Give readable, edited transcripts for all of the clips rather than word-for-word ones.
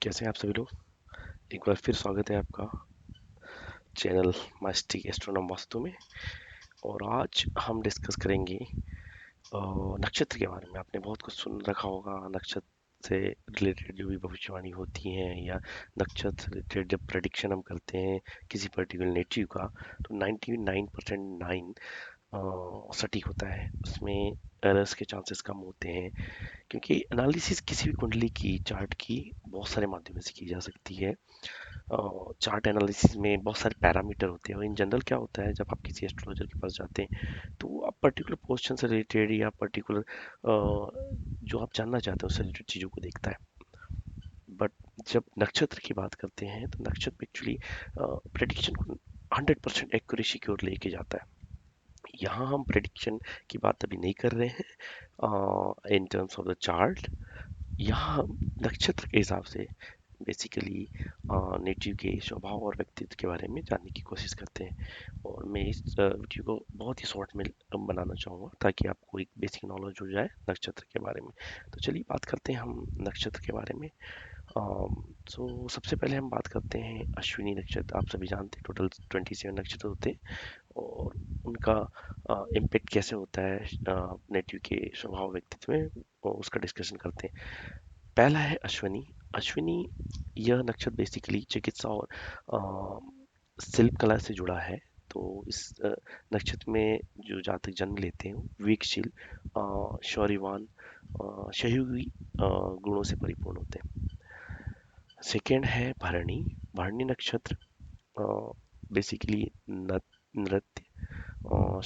कैसे हैं आप सभी लोग। एक बार फिर स्वागत है आपका चैनल मस्ती एस्ट्रोनॉम वास्तु में। और आज हम डिस्कस करेंगे नक्षत्र के बारे में। आपने बहुत कुछ सुन रखा होगा नक्षत्र से रिलेटेड, जो भी भविष्यवाणी होती हैं या नक्षत्र से रिलेटेड जब प्रेडिक्शन हम करते हैं किसी पर्टिकुलर नेटिव का, तो 99% 9 सटीक होता है। उसमें एरर्स के चांसेस कम होते हैं, क्योंकि एनालिसिस किसी भी कुंडली की चार्ट की बहुत सारे माध्यमों से की जा सकती है। चार्ट एनालिसिस में बहुत सारे पैरामीटर होते हैं, और इन जनरल क्या होता है, जब आप किसी एस्ट्रोलॉजर के पास जाते हैं तो आप पर्टिकुलर क्वेश्चन से रिलेटेड या पर्टिकुलर जो आप जानना चाहते हैं उससे रिलेटेड चीज़ों को देखता है। बट जब नक्षत्र की बात करते हैं तो नक्षत्र एक्चुअली प्रेडिक्शन को 100% एक्यूरेसी की ओर लेके जाता है। यहाँ हम प्रेडिक्शन की बात अभी नहीं कर रहे हैं in terms of the chart. यहाँ हम नक्षत्र के हिसाब से बेसिकली नेटिव के स्वभाव और व्यक्तित्व के बारे में जानने की कोशिश करते हैं। और मैं इस वीडियो को बहुत ही शॉर्ट में बनाना चाहूँगा ताकि आपको एक बेसिक नॉलेज हो जाए नक्षत्र के बारे में। तो चलिए बात करते हैं हम नक्षत्र के बारे में। सो सबसे पहले हम बात करते हैं अश्विनी नक्षत्र। आप सभी जानते हैं टोटल 27 नक्षत्र होते हैं, और उनका इम्पेक्ट कैसे होता है नेटिव के स्वभाव व्यक्तित्व में, और उसका डिस्कशन करते हैं। पहला है अश्विनी। अश्विनी यह नक्षत्र बेसिकली चिकित्सा और शिल्प कला से जुड़ा है। तो इस नक्षत्र में जो जातक जन्म लेते हैं विवेकशील, शौर्यवान, सहयोगी गुणों से परिपूर्ण होते हैं। सेकेंड है भरणी। भरणी नक्षत्र बेसिकली नृत्य,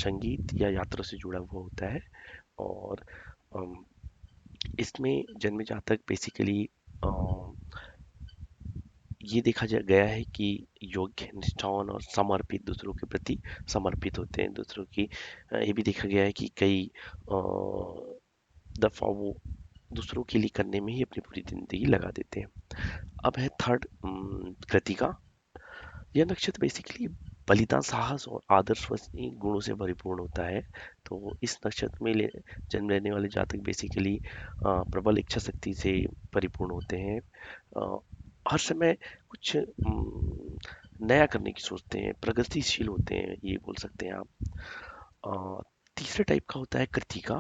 संगीत या यात्रा से जुड़ा हुआ होता है। और अम, इसमें जन्म जातक बेसिकली ये देखा गया है कि योग्य, निष्ठावान और समर्पित, दूसरों के प्रति समर्पित होते हैं। दूसरों की ये भी देखा गया है कि कई दफा वो दूसरों के लिए करने में ही अपनी पूरी जिंदगी लगा देते हैं। अब है थर्ड कृतिका। यह नक्षत्र बेसिकली बलिदान, साहस और आदर्शवादी गुणों से परिपूर्ण होता है। तो इस नक्षत्र में जन्म लेने वाले जातक बेसिकली प्रबल इच्छा शक्ति से परिपूर्ण होते हैं। अ, हर समय कुछ नया करने की सोचते हैं, प्रगतिशील होते हैं, ये बोल सकते हैं आप। तीसरे टाइप का होता है कृतिका।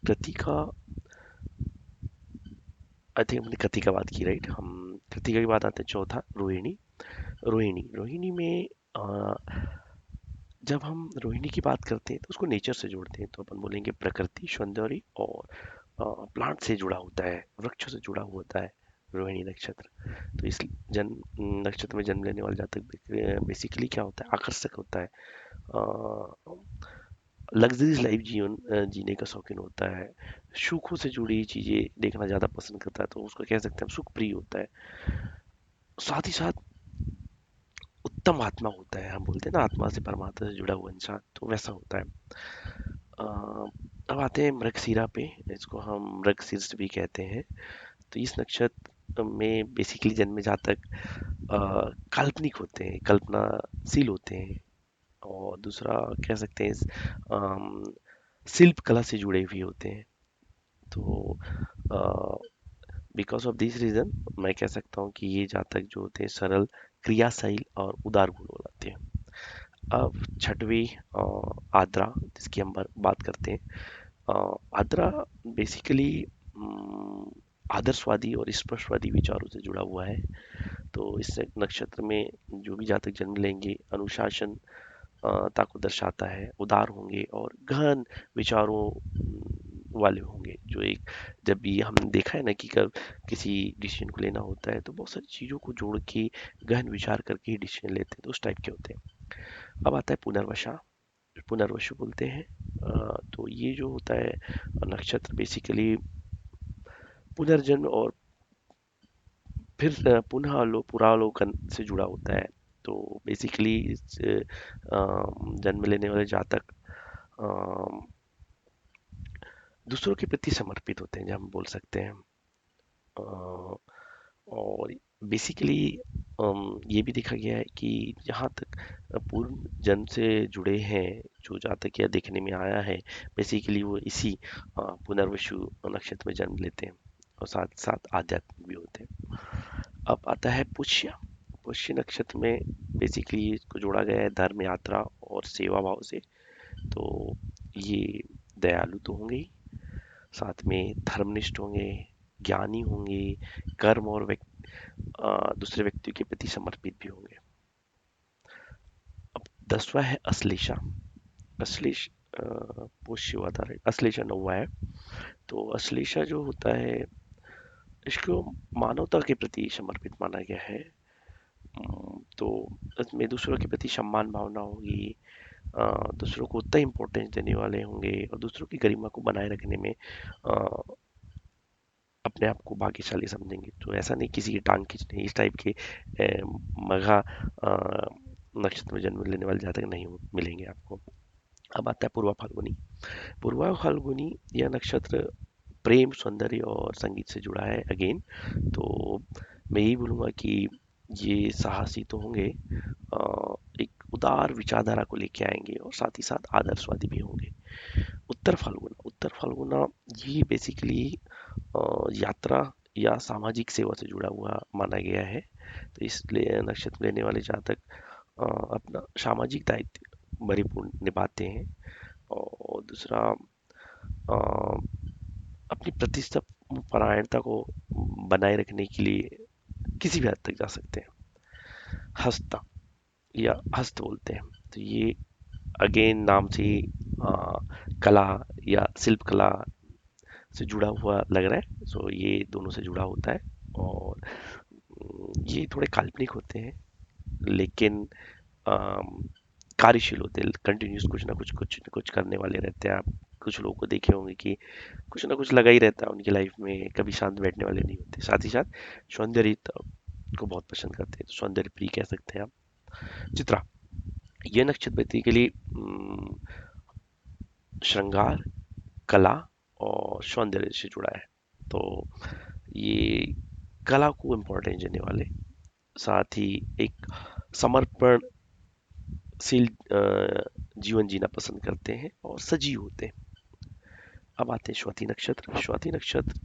कृतिका, आई थिंक हमने कृतिका बात की, राइट। हम कृतिका की बात आते हैं। चौथा रोहिणी। रोहिणी रोहिणी में जब हम रोहिणी की बात करते हैं तो उसको नेचर से जोड़ते हैं, तो अपन बोलेंगे प्रकृति, सौंदर्य और प्लांट से जुड़ा होता है, वृक्षों से जुड़ा हुआ होता है रोहिणी नक्षत्र। तो इस जन्म नक्षत्र में जन्म लेने वाले जातक बेसिकली क्या होता है, आकर्षक होता है, लग्जरीज लाइफ जीवन जीने का शौकीन होता है, सुखों से जुड़ी चीजें देखना ज्यादा पसंद करता है, तो उसको कह सकते हैं हम सुख प्रिय होता है। साथ ही साथ उत्तम आत्मा होता है, हम बोलते हैं ना आत्मा से परमात्मा से जुड़ा हुआ इंसान, तो वैसा होता है। अ, अब आते हैं मृगशिरा पे। इसको हम मृगशीर्ष भी कहते हैं। तो इस नक्षत्र में बेसिकली जन्म जातक काल्पनिक होते हैं, कल्पनाशील होते हैं। और दूसरा कह सकते हैं शिल्प कला से जुड़े हुए होते हैं। तो बिकॉज ऑफ दिस रीजन मैं कह सकता हूँ कि ये जातक जो होते हैं सरल, क्रियाशील और उदार गुण होते हैं। अब छठवीं आद्रा, जिसकी हम बात करते हैं। आद्रा बेसिकली आदर्शवादी और स्पष्टवादी विचारों से जुड़ा हुआ है। तो इस नक्षत्र में जो भी जातक जन्म लेंगे अनुशासन को दर्शाता है, उदार होंगे और गहन विचारों वाले होंगे। जो एक, जब भी हमने देखा है ना कि कब किसी डिसीजन को लेना होता है तो बहुत सारी चीज़ों को जोड़ के गहन विचार करके ही डिसीजन लेते हैं, तो उस टाइप के होते हैं। अब आता है पुनर्वशा। पुनर्वसु बोलते हैं। तो ये जो होता है नक्षत्र बेसिकली पुनर्जन्म और फिर पुनः पुरावलोकन से जुड़ा होता है। तो बेसिकली इस जन्म लेने वाले जातक दूसरों के प्रति समर्पित होते हैं, जो हम बोल सकते हैं। और बेसिकली ये भी देखा गया है कि जहाँ तक पूर्व जन्म से जुड़े हैं, जो जहाँ तक यह देखने में आया है, बेसिकली वो इसी पुनर्वसु नक्षत्र में जन्म लेते हैं, और साथ साथ आध्यात्मिक भी होते हैं। अब आता है पुष्य। पुष्य नक्षत्र में बेसिकली इसको जोड़ा गया है धर्म, यात्रा और सेवा भाव से। तो ये दयालु तो होंगे ही, साथ में धर्मनिष्ठ होंगे, ज्ञानी होंगे, कर्म और दूसरे व्यक्ति के प्रति समर्पित भी होंगे। अब 10वां है अश्लेषा। अश्लेष पुष्य हुआ था, अश्लेषा 9वां है। तो अश्लेषा जो होता है, इसको मानवता के प्रति समर्पित माना गया है। तो इसमें दूसरों के प्रति सम्मान भावना होगी, दूसरों को उतना इम्पोर्टेंस देने वाले होंगे और दूसरों की गरिमा को बनाए रखने में अपने आप को भाग्यशाली समझेंगे। तो ऐसा नहीं किसी की टांग खींचने इस टाइप के मघा नक्षत्र में जन्म लेने वाले जातक नहीं मिलेंगे आपको। अब आता है पूर्वा फाल्गुनी। पूर्वा फाल्गुनी यह नक्षत्र प्रेम, सौंदर्य और संगीत से जुड़ा है अगेन। तो मैं यही बोलूँगा कि ये साहसी तो होंगे, एक उदार विचारधारा को लेके आएंगे और साथ ही साथ आदर्शवादी भी होंगे। उत्तर फाल्गुना ये बेसिकली यात्रा या सामाजिक सेवा से जुड़ा हुआ माना गया है। तो इसलिए नक्षत्र लेने वाले जातक अपना सामाजिक दायित्व भरीपूर्ण निभाते हैं। और दूसरा, अ, अपनी प्रतिष्ठा परायणता को बनाए रखने के लिए किसी भी हद तक जा सकते हैं। हस्ता या हस्त बोलते हैं। तो ये अगेन नाम से ही कला या शिल्प कला से जुड़ा हुआ लग रहा है। सो ये दोनों से जुड़ा होता है। और ये थोड़े काल्पनिक होते हैं, लेकिन अम, कार्यशील होते हैं, कंटिन्यूस कुछ करने वाले रहते हैं। आप कुछ लोगों को देखे होंगे कि कुछ ना कुछ लगा ही रहता है उनकी लाइफ में, कभी शांत बैठने वाले नहीं होते। साथ ही साथ सौंदर्य को बहुत पसंद करते हैं, तो सौंदर्य प्रिय कह सकते हैं आप। चित्रा, ये नक्षत्र बेसिकली श्रृंगार, कला और सौंदर्य से जुड़ा है। तो ये कला को इम्पोर्टेंस देने वाले, साथ ही एक समर्पणशील जीवन जीना पसंद करते हैं और सजीव होते हैं। अब आते हैं स्वाति नक्षत्र। स्वाति नक्षत्र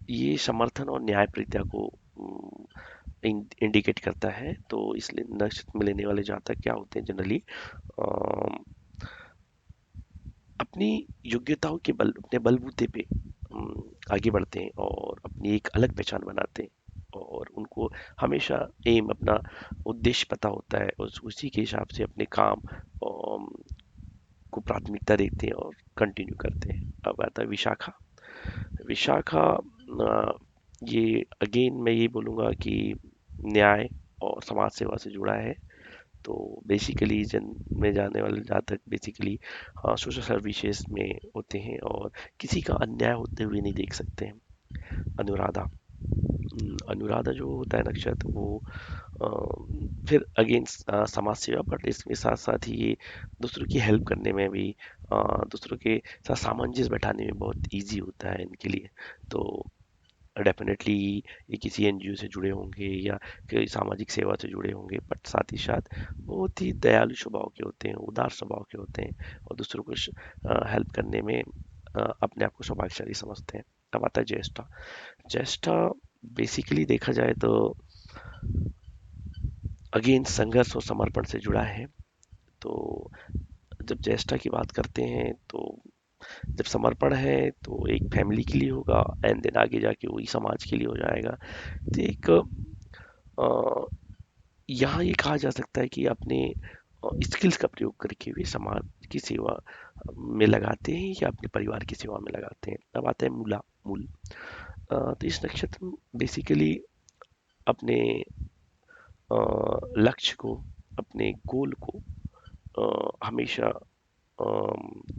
ये समर्थन और न्यायप्रियता को इंडिकेट करता है। तो इसलिए नक्षत्र में लेने वाले जातक क्या होते हैं जनरली, अपनी योग्यताओं के अपने बलबूते पे आगे बढ़ते हैं और अपनी एक अलग पहचान बनाते हैं। और उनको हमेशा एम, अपना उद्देश्य पता होता है और उसी के हिसाब से अपने काम को प्राथमिकता देते हैं और कंटिन्यू करते हैं। अब आता है विशाखा। विशाखा ये अगेन मैं ये बोलूँगा कि न्याय और समाज सेवा से जुड़ा है। तो बेसिकली जन में जाने वाले जातक बेसिकली सोशल सर्विसेज में होते हैं और किसी का अन्याय होते हुए नहीं देख सकते हैं। अनुराधा, अनुराधा जो होता है नक्षत्र, वो फिर अगेन समाज सेवा, बट इसके साथ साथ ही ये दूसरों की हेल्प करने में भी, दूसरों के साथ सामंजस्य बैठाने में बहुत इजी होता है इनके लिए। तो डेफिनेटली ये किसी एनजीओ से जुड़े होंगे या कोई सामाजिक सेवा से जुड़े होंगे, बट साथ ही साथ बहुत ही दयालु स्वभाव के होते हैं, उदार स्वभाव के होते हैं और दूसरों को हेल्प करने में अपने आप को सौभाग्यशाली समझते हैं। अब आता है ज्येष्ठा। ज्येष्ठा बेसिकली देखा जाए तो अगेन संघर्ष और समर्पण से जुड़ा है। तो जब ज्येष्ठा की बात करते हैं तो जब समर्पण है तो एक फैमिली के लिए होगा एंड देन आगे जाके वही समाज के लिए हो जाएगा। तो एक यहाँ ये कहा जा सकता है कि अपने स्किल्स का प्रयोग करके वे समाज की सेवा में लगाते हैं या अपने परिवार की सेवा में लगाते हैं। अब आता है मूल। तो इस नक्षत्र में बेसिकली अपने लक्ष्य को, अपने गोल को हमेशा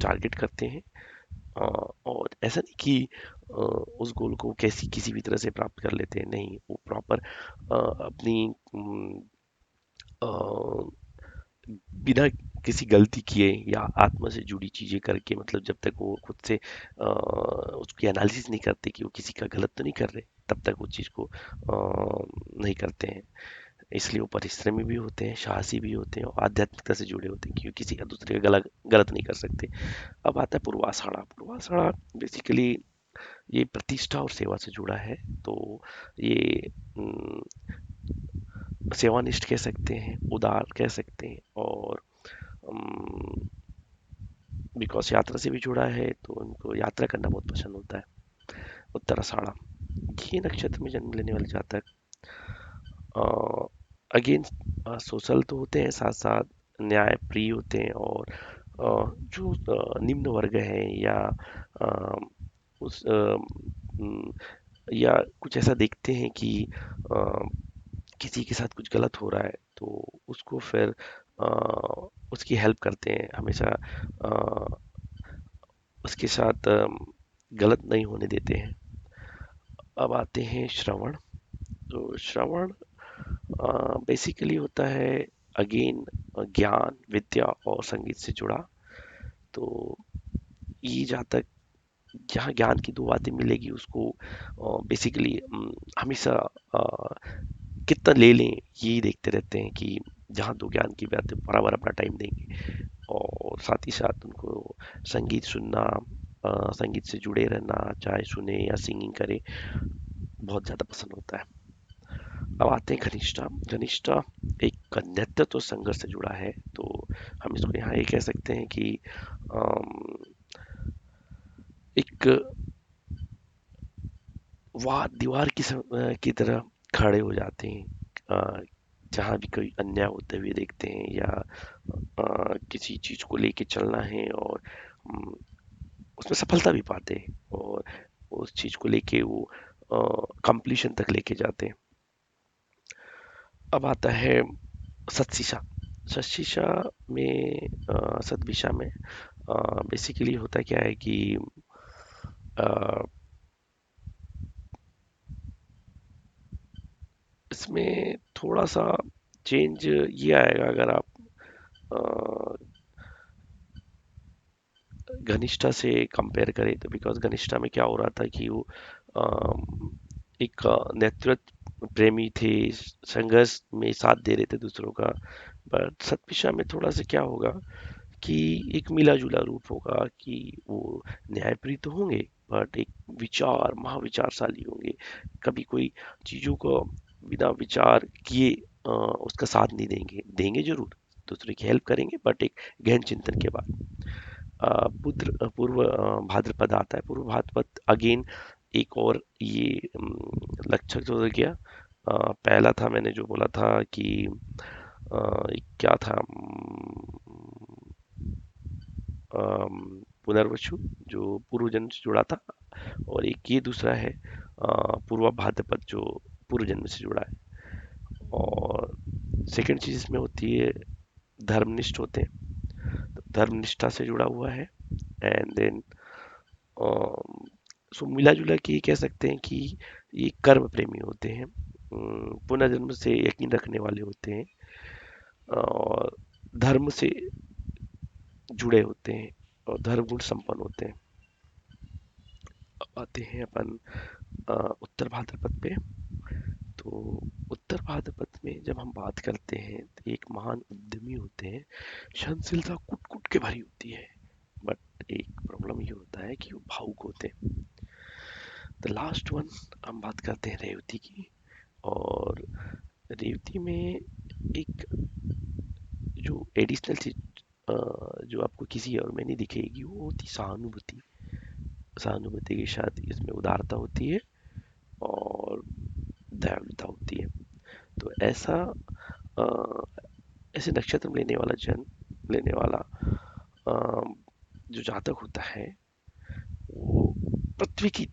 टारगेट करते हैं। और ऐसा नहीं कि उस गोल को कैसी किसी भी तरह से प्राप्त कर लेते हैं, नहीं, वो प्रॉपर अपनी बिना किसी गलती किए या आत्मा से जुड़ी चीजें करके, मतलब जब तक वो खुद से उसकी एनालिसिस नहीं करते कि वो किसी का गलत तो नहीं कर रहे, तब तक वो चीज को नहीं करते हैं। इसलिए वो परिश्रमी भी होते हैं, साहसी भी होते हैं और आध्यात्मिकता से जुड़े होते हैं, क्योंकि किसी का दूसरे का गलत गलत नहीं कर सकते। अब आता है पूर्वाषाढ़ा। पूर्वाषाढ़ा बेसिकली ये प्रतिष्ठा और सेवा से जुड़ा है। तो ये सेवानिष्ठ कह सकते हैं, उदार कह सकते हैं, और बिकॉज यात्रा से भी जुड़ा है तो उनको यात्रा करना बहुत पसंद होता है। उत्तराषाढ़ा, ये नक्षत्र में जन्म लेने वाले जातक अगेन सोशल तो होते हैं, साथ साथ न्याय प्रिय होते हैं, और जो निम्न वर्ग है या अ, उस या कुछ ऐसा देखते हैं कि अ, किसी के साथ कुछ गलत हो रहा है तो उसको फिर अ, उसकी हेल्प करते हैं हमेशा, अ, उसके साथ गलत नहीं होने देते हैं। अब आते हैं श्रवण। तो श्रवण बेसिकली होता है अगेन ज्ञान, विद्या और संगीत से जुड़ा। तो ये जहाँ तक जहाँ ज्ञान की दो बातें मिलेगी उसको बेसिकली हमेशा कितना ले लें यही देखते रहते हैं कि जहाँ दो ज्ञान की बातें बराबर अपना टाइम देंगे, और साथ ही साथ उनको संगीत सुनना, संगीत से जुड़े रहना, चाहे सुने या सिंगिंग करे, बहुत ज़्यादा पसंद होता है। अब आते हैं घनिष्ठा। घनिष्ठा एक नेतृत्व संघर्ष से जुड़ा है। तो हम इसको यहाँ ये कह सकते हैं कि अम, एक वाह दीवार की तरह खड़े हो जाते हैं, जहाँ भी कोई अन्याय होते हुए देखते हैं या किसी चीज को लेके चलना है और उसमें सफलता भी पाते हैं, और उस चीज को लेके वो कंप्लीशन तक लेके जाते हैं। अब आता है सतशिशा। सतशिशा में सतविशा में बेसिकली होता क्या है कि अ, इसमें थोड़ा सा चेंज ये आएगा अगर आप अ, घनिष्ठा से कंपेयर करें तो। बिकॉज घनिष्ठा में क्या हो रहा था कि वो एक नेतृत्व प्रेमी थे, संघर्ष में साथ दे रहे थे दूसरों का। बट सतपिशा में थोड़ा सा क्या होगा कि एक मिला जुला रूप होगा कि वो न्यायप्रिय तो होंगे बट एक विचार महाविचारशाली होंगे। कभी कोई चीजों को बिना विचार किए उसका साथ नहीं देंगे, देंगे जरूर, दूसरे की हेल्प करेंगे बट एक गहन चिंतन के बाद। पूर्व भाद्रपद आता है। पूर्व भाद्रपद अगेन एक और ये लक्षक जो हो गया। पहला था मैंने जो बोला था कि क्या था, पुनर्वसु जो पूर्व जन्म से जुड़ा था, और एक ये दूसरा है पूर्व भाद्रपद जो पूर्व जन्म से जुड़ा है। और सेकंड चीज इसमें होती है धर्मनिष्ठ होते हैं, तो धर्मनिष्ठा से जुड़ा हुआ है। एंड देन सो मिला जुला के ये कह सकते हैं कि ये कर्म प्रेमी होते हैं, पुनर्जन्म से यकीन रखने वाले होते हैं, और धर्म से जुड़े होते हैं, और धर्म गुण संपन्न होते हैं। अब आते हैं अपन उत्तर भाद्रपद पे। तो उत्तर भाद्रपद में जब हम बात करते हैं तो एक महान उद्यमी होते हैं, सहनशीलता कुट कुट के भरी होती है, बट एक प्रॉब्लम ये होता है कि वो भावुक होते हैं। द लास्ट वन, हम बात करते हैं रेवती की। और रेवती में एक जो एडिशनल चीज जो आपको किसी और में नहीं दिखेगी वो होती सहानुभूति। सहानुभूति के साथ इसमें उदारता होती है और दयालुता होती है। तो ऐसा अ, ऐसे नक्षत्र में लेने वाला अ, जो जातक होता है वो पृथ्वी की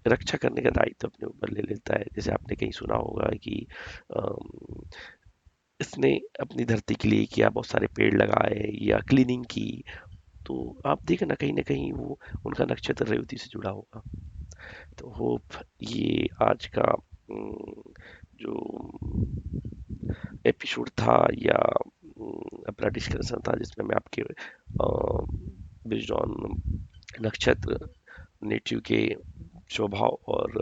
रक्षा करने का दायित्व अपने ऊपर ले लेता है। जैसे आपने कहीं सुना होगा कि अम, इसने अपनी धरती के लिए किया, बहुत सारे पेड़ लगाए या क्लीनिंग की। तो आप देखना कहीं ना कहीं वो उनका नक्षत्र रेवती से जुड़ा होगा। तो होप ये आज का जो एपिसोड था या अपना डिस्कशन था जिसमें मैं आपके बेस्ड ऑन नक्षत्र, नेटिव के स्वभाव और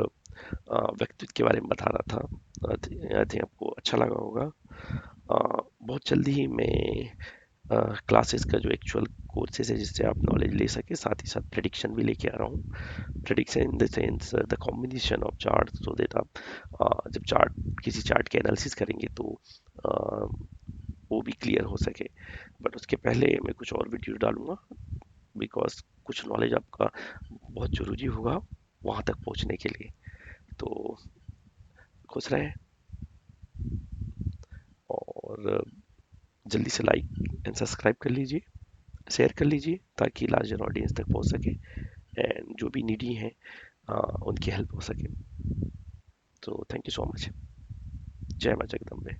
व्यक्तित्व के बारे में बता रहा था। आई थिंक आपको अच्छा लगा होगा। बहुत जल्दी ही मैं क्लासेस का जो एक्चुअल कोर्सेज है जिससे आप नॉलेज ले सके, साथ ही साथ प्रेडिक्शन भी लेके आ रहा हूँ। Prediction in the sense the combination of chart, so that आप जब किसी चार्ट के एनालिसिस करेंगे तो uh, वो भी क्लियर हो सके। बट उसके पहले मैं कुछ और वीडियो डालूंगा, बिकॉज कुछ नॉलेज आपका बहुत ज़रूरी होगा वहाँ तक पहुँचने के लिए। तो खुश रहें, और जल्दी से लाइक एंड सब्सक्राइब कर लीजिए, शेयर कर लीजिए, ताकि लार्जर ऑडियंस तक पहुंच सके एंड जो भी नीडी हैं उनकी हेल्प हो सके। तो थैंक यू सो मच। जय माँ जगदम्बे।